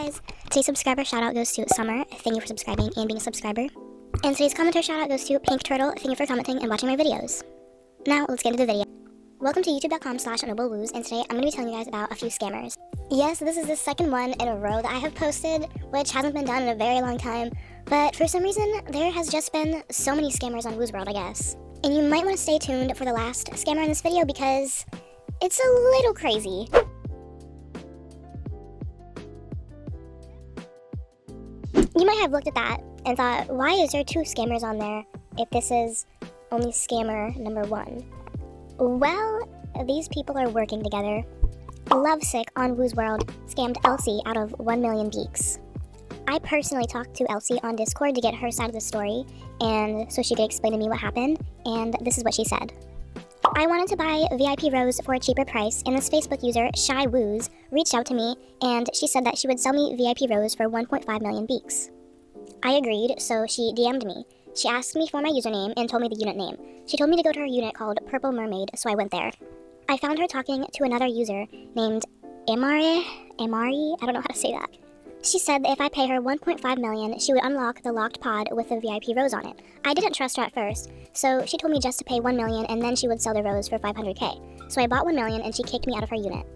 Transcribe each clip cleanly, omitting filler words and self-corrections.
guys, today's subscriber shoutout goes to Summer, thank you for subscribing and being a subscriber. And today's commenter shoutout goes to Pink Turtle, thank you for commenting and watching my videos. Now, let's get into the video. Welcome to youtube.com/noblewoos, and today I'm going to be telling you guys about a few scammers. Yes, this is the second one in a row that I have posted, which hasn't been done in a very long time, but for some reason, there has just been so many scammers on Woozworld, I guess. And you might want to stay tuned for the last scammer in this video because it's a little crazy. You might have looked at that and thought, why is there 2 scammers on there if this is only scammer number 1? Well, these people are working together. LUVSCK on Woozworld scammed Elsie out of 1 million beaks. I personally talked to Elsie on Discord to get her side of the story, and so she could explain to me what happened, and this is what she said. I wanted to buy VIP Rose for a cheaper price, and this Facebook user, 𝕎𝕠𝕠𝕫𝕝, reached out to me, and she said that she would sell me VIP Rose for 1.5 million beaks. I agreed, so she DM'd me. She asked me for my username and told me the unit name. She told me to go to her unit called 𝕬𝕕, so I went there. I found her talking to another user named AMARIH, I don't know how to say that. She said that if I pay her 1.5 million, she would unlock the locked pod with the VIP rose on it. I didn't trust her at first, so she told me just to pay 1 million and then she would sell the rose for 500k. So I bought 1 million and she kicked me out of her unit.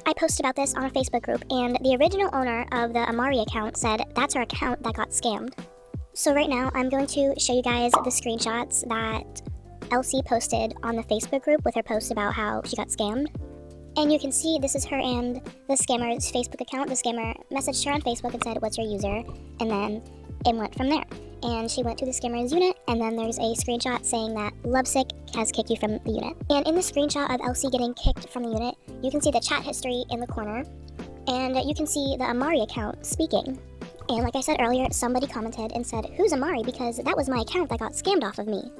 I posted about this on a Facebook group, and the original owner of the AMARIH account said that's her account that got scammed. So right now, I'm going to show you guys the screenshots that Elsie posted on the Facebook group with her post about how she got scammed. And you can see this is her and the scammer's Facebook account. The scammer messaged her on Facebook and said, "What's your user?" And then it went from there. And she went to the scammer's unit, and then there's a screenshot saying that LUVSCK has kicked you from the unit. And in the screenshot of Elsie getting kicked from the unit, you can see the chat history in the corner, and you can see the AMARIH account speaking. And like I said earlier, somebody commented and said, "Who's AMARIH? Because that was my account that got scammed off of me."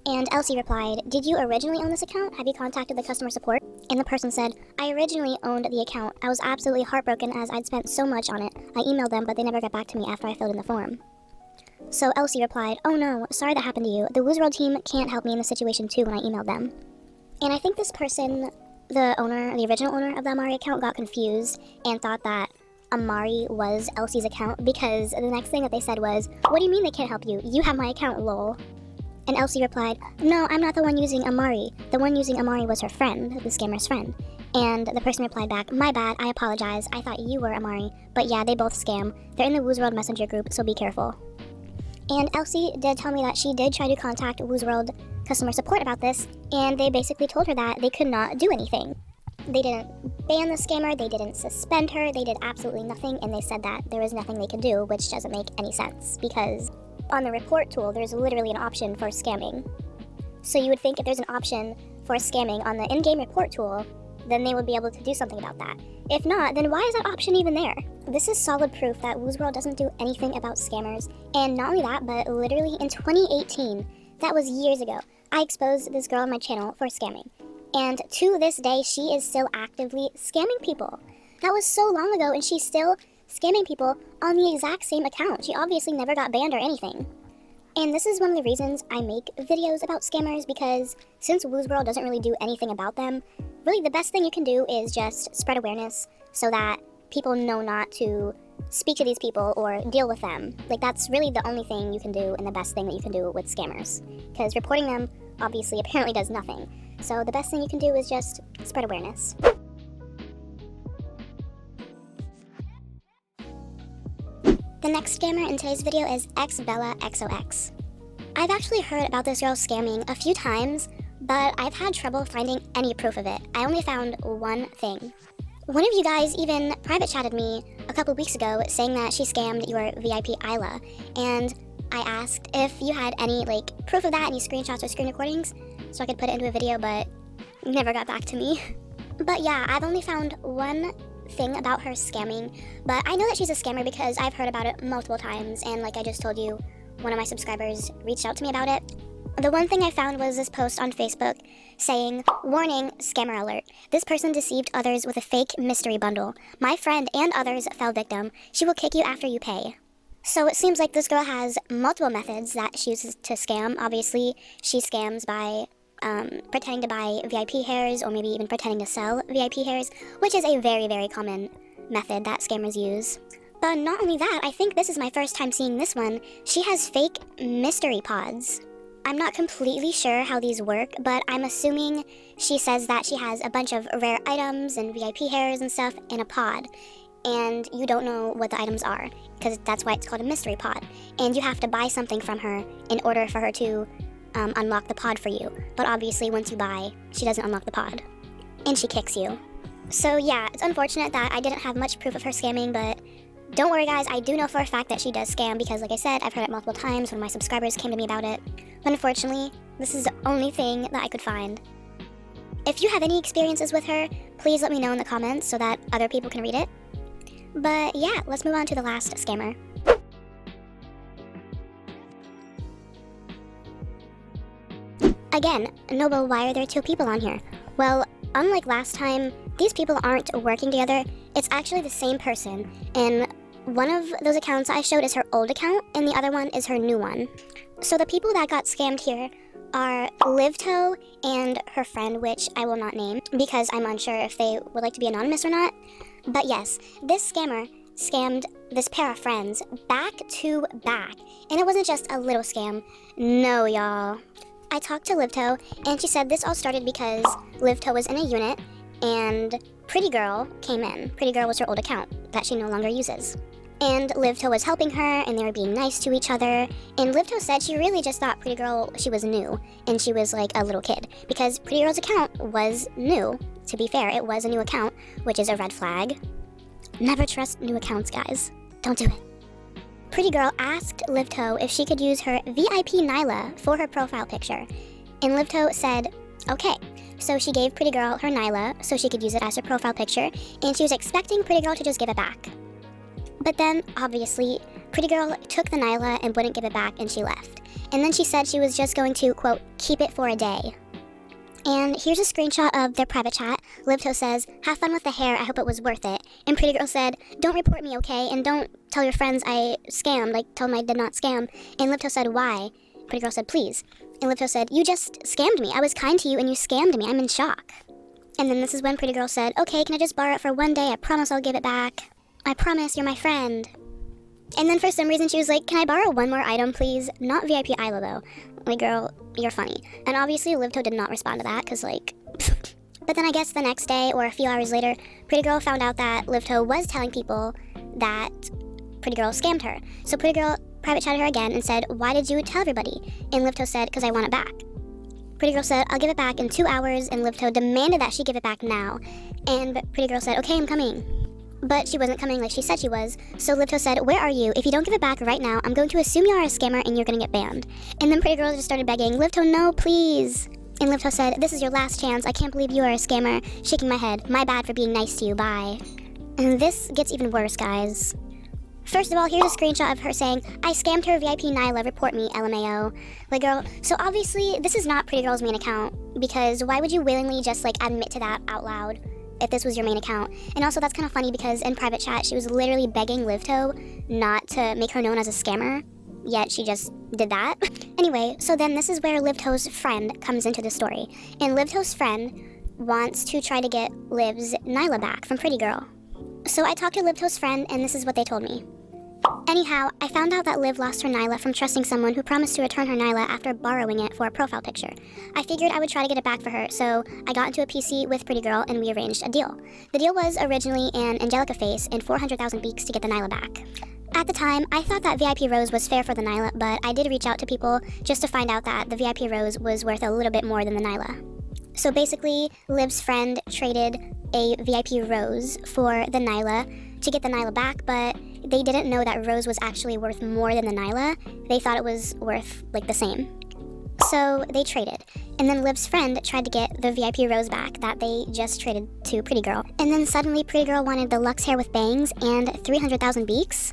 And Elsie replied, "Did you originally own this account? Have you contacted the customer support?" And the person said, "I originally owned the account. I was absolutely heartbroken as I'd spent so much on it. I emailed them, but they never got back to me after I filled in the form." So Elsie replied, "Oh no, sorry that happened to you. The Woozworld team can't help me in this situation too when I emailed them." And I think this person, the original owner of the AMARIH account, got confused and thought that AMARIH was Elsie's account, because the next thing that they said was, "What do you mean they can't help you? You have my account, lol." And Elsie replied, "No, I'm not the one using AMARIH. The one using AMARIH was her friend, the scammer's friend." And the person replied back, "My bad, I apologize. I thought you were AMARIH. But yeah, they both scam. They're in the Woozworld messenger group, so be careful." And Elsie did tell me that she did try to contact Woozworld customer support about this, and they basically told her that they could not do anything. They didn't ban the scammer, they didn't suspend her, they did absolutely nothing, and they said that there was nothing they could do, which doesn't make any sense, because on the report tool, there's literally an option for scamming. So you would think if there's an option for scamming on the in-game report tool, then they would be able to do something about that. If not, then why is that option even there? This is solid proof that Woozworld doesn't do anything about scammers. And not only that, but literally in 2018, that was years ago, I exposed this girl on my channel for scamming. And to this day, she is still actively scamming people. That was so long ago, and she's still scamming people on the exact same account. She obviously never got banned or anything. And this is one of the reasons I make videos about scammers, because since Woozworld doesn't really do anything about them, really the best thing you can do is just spread awareness so that people know not to speak to these people or deal with them. Like, that's really the only thing you can do and the best thing that you can do with scammers. Because reporting them obviously apparently does nothing. So the best thing you can do is just spread awareness. The next scammer in today's video is XBELLAXOX. I've actually heard about this girl scamming a few times, but I've had trouble finding any proof of it. I only found one thing. One of you guys even private chatted me a couple weeks ago saying that she scammed your VIP Isla, and I asked if you had any proof of that, any screenshots or screen recordings, so I could put it into a video, but never got back to me. But yeah, I've only found one thing about her scamming, but I know that she's a scammer because I've heard about it multiple times, and like I just told you, one of my subscribers reached out to me about it. The one thing I found was this post on Facebook saying, "Warning, scammer alert. This person deceived others with a fake mystery bundle. My friend and others fell victim. She will kick you after you pay." So it seems like this girl has multiple methods that she uses to scam. Obviously, she scams by pretending to buy VIP hairs, or maybe even pretending to sell VIP hairs, which is a very, very common method that scammers use. But not only that, I think this is my first time seeing this one. She has fake mystery pods. I'm not completely sure how these work, but I'm assuming she says that she has a bunch of rare items and VIP hairs and stuff in a pod, and you don't know what the items are, because that's why it's called a mystery pod. And you have to buy something from her in order for her to unlock the pod for you. But obviously, once you buy, she doesn't unlock the pod, and she kicks you. So yeah, it's unfortunate that I didn't have much proof of her scamming, but don't worry guys, I do know for a fact that she does scam because like I said, I've heard it multiple times when my subscribers came to me about it. But unfortunately, this is the only thing that I could find. If you have any experiences with her, please let me know in the comments so that other people can read it. But yeah, let's move on to the last scammer. Again, Noble, why are there two people on here? Well, unlike last time, these people aren't working together. It's actually the same person, and one of those accounts I showed is her old account, and the other one is her new one. So the people that got scammed here are 𝕼𝕝𝕣𝕝𝕝 and her friend, which I will not name because I'm unsure if they would like to be anonymous or not. But yes, this scammer scammed this pair of friends back to back, and it wasn't just a little scam. No, y'all. I talked to 𝕼𝕝𝕣𝕝, and she said this all started because 𝕼𝕝𝕣𝕝 was in a unit, and Pretty Girl came in. Pretty Girl was her old account that she no longer uses. And 𝕼𝕝𝕣𝕝 was helping her, and they were being nice to each other. And 𝕼𝕝𝕣𝕝 said she really just thought Pretty Girl, she was new, and she was like a little kid. Because Pretty Girl's account was new. To be fair, it was a new account, which is a red flag. Never trust new accounts, guys. Don't do it. Pretty Girl asked 𝕼𝕝𝕣𝕝 if she could use her VIP Nyla for her profile picture. And 𝕼𝕝𝕣𝕝 said, okay. So she gave Pretty Girl her Nyla so she could use it as her profile picture, and she was expecting Pretty Girl to just give it back. But then, obviously, Pretty Girl took the Nyla and wouldn't give it back, and she left. And then she said she was just going to, quote, keep it for a day. And here's a screenshot of their private chat. 𝕼𝕝𝕣𝕝 says, have fun with the hair, I hope it was worth it. And Pretty Girl said, don't report me, okay? And don't tell your friends I scammed, like tell them I did not scam. And 𝕼𝕝𝕣𝕝 said, why? Pretty Girl said, please. And 𝕼𝕝𝕣𝕝 said, you just scammed me. I was kind to you and you scammed me. I'm in shock. And then this is when Pretty Girl said, okay, can I just borrow it for one day? I promise I'll give it back. I promise, you're my friend. And then for some reason she was like, can I borrow one more item, please? Not VIP Isla, though. Like, girl, you're funny. And obviously 𝕼𝕝𝕣𝕝 did not respond to that, because, like... But then I guess the next day, or a few hours later, Pretty Girl found out that 𝕼𝕝𝕣𝕝 was telling people that Pretty Girl scammed her. So Pretty Girl private chatted her again and said, why did you tell everybody? And 𝕼𝕝𝕣𝕝 said, because I want it back. Pretty Girl said, I'll give it back in 2 hours, and 𝕼𝕝𝕣𝕝 demanded that she give it back now. And Pretty Girl said, okay, I'm coming. But she wasn't coming like she said she was, so 𝕼𝕝𝕝𝕝 said, where are you? If you don't give it back right now, I'm going to assume you are a scammer and you're going to get banned. And then Pretty Girl just started begging, 𝕼𝕝𝕝𝕝, no, please. And 𝕼𝕝𝕝𝕝 said, this is your last chance, I can't believe you are a scammer. Shaking my head, my bad for being nice to you, bye. And this gets even worse, guys. First of all, here's a screenshot of her saying, I scammed her VIP Nyla, report me, LMAO. Like, girl, so obviously this is not Pretty Girl's main account, because why would you willingly just, like, admit to that out loud if this was your main account? And also that's kind of funny because in private chat, she was literally begging 𝕼𝕝𝕝𝕝 not to make her known as a scammer, yet she just did that. Anyway, so then this is where 𝕼𝕝𝕝𝕝's friend comes into the story. And 𝕼𝕝𝕝𝕝's friend wants to try to get Liv's Nyla back from Pretty Girl. So I talked to 𝕼𝕝𝕝's friend, and this is what they told me. Anyhow, I found out that Liv lost her Nyla from trusting someone who promised to return her Nyla after borrowing it for a profile picture. I figured I would try to get it back for her, so I got into a PC with Pretty Girl and we arranged a deal. The deal was originally an Angelica face and 400,000 beaks to get the Nyla back. At the time, I thought that VIP Rose was fair for the Nyla, but I did reach out to people just to find out that the VIP Rose was worth a little bit more than the Nyla. So basically, Liv's friend traded a VIP Rose for the Nyla to get the Nyla back, but they didn't know that Rose was actually worth more than the Nyla. They thought it was worth, like, the same. So they traded. And then Liv's friend tried to get the VIP Rose back that they just traded to Pretty Girl. And then suddenly Pretty Girl wanted the Lux hair with bangs and 300,000 beaks.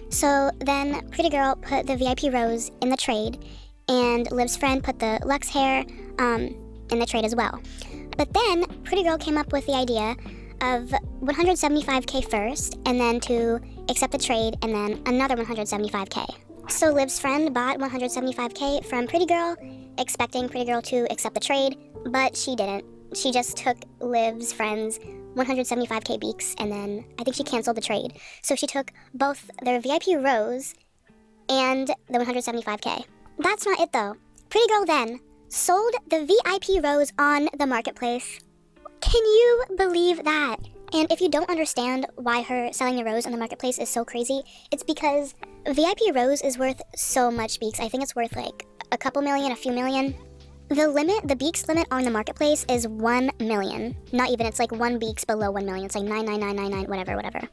So then Pretty Girl put the VIP Rose in the trade, and Liv's friend put the Lux hair in the trade as well. But then Pretty Girl came up with the idea of 175k first, and then to accept the trade, and then another 175k. So Liv's friend bought 175k from Pretty Girl, expecting Pretty Girl to accept the trade, but she didn't. She just took Liv's friend's 175k beaks, and then I think she canceled the trade. So she took both their VIP rose and the 175k. That's not it though. Pretty Girl then sold the VIP rose on the marketplace. Can you believe that? And if you don't understand why her selling the rose on the marketplace is so crazy, it's because VIP rose is worth so much beaks. I think it's worth like a couple million, a few million. The beaks limit on the marketplace is 1 million. Not even, it's like 1 beaks below 1 million. It's like 99999, whatever.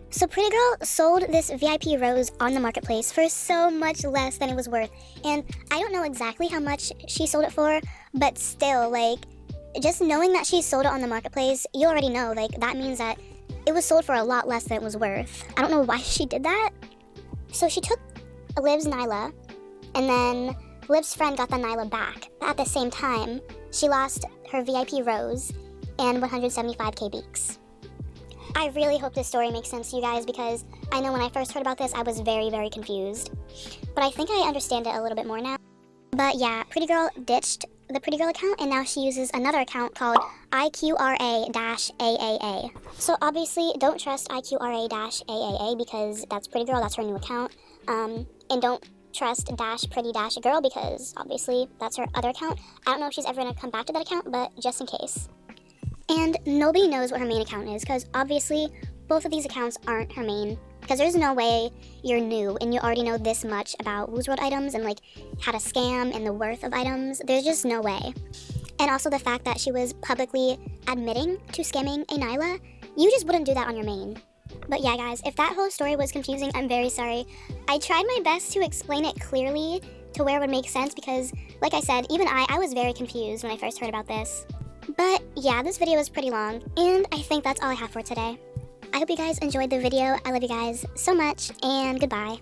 So Pretty Girl sold this VIP rose on the marketplace for so much less than it was worth. And I don't know exactly how much she sold it for, but still, like, just knowing that she sold it on the marketplace, you already know, like, that means that it was sold for a lot less than it was worth. I don't know why she did that. So she took Liv's Nyla, and then Liv's friend got the Nyla back. At the same time, she lost her VIP rose and 175k beaks. I really hope this story makes sense to you guys, because I know when I first heard about this, I was very, very confused. But I think I understand it a little bit more now. But yeah, Pretty Girl ditched the Pretty Girl account, and now she uses another account called IQRA-AAA. So obviously, don't trust IQRA-AAA because that's Pretty Girl, that's her new account. And don't trust _pretty-girl because obviously that's her other account. I don't know if she's ever gonna come back to that account, but just in case. And nobody knows what her main account is, because obviously both of these accounts aren't her main, because there's no way you're new and you already know this much about Woozworld items and like how to scam and the worth of items. There's just no way. And also the fact that she was publicly admitting to scamming a Nyla, you just wouldn't do that on your main. But yeah guys, if that whole story was confusing, I'm very sorry. I tried my best to explain it clearly to where it would make sense, because like I said, even I was very confused when I first heard about this. But yeah, this video was pretty long, and I think that's all I have for today. I hope you guys enjoyed the video. I love you guys so much, and goodbye.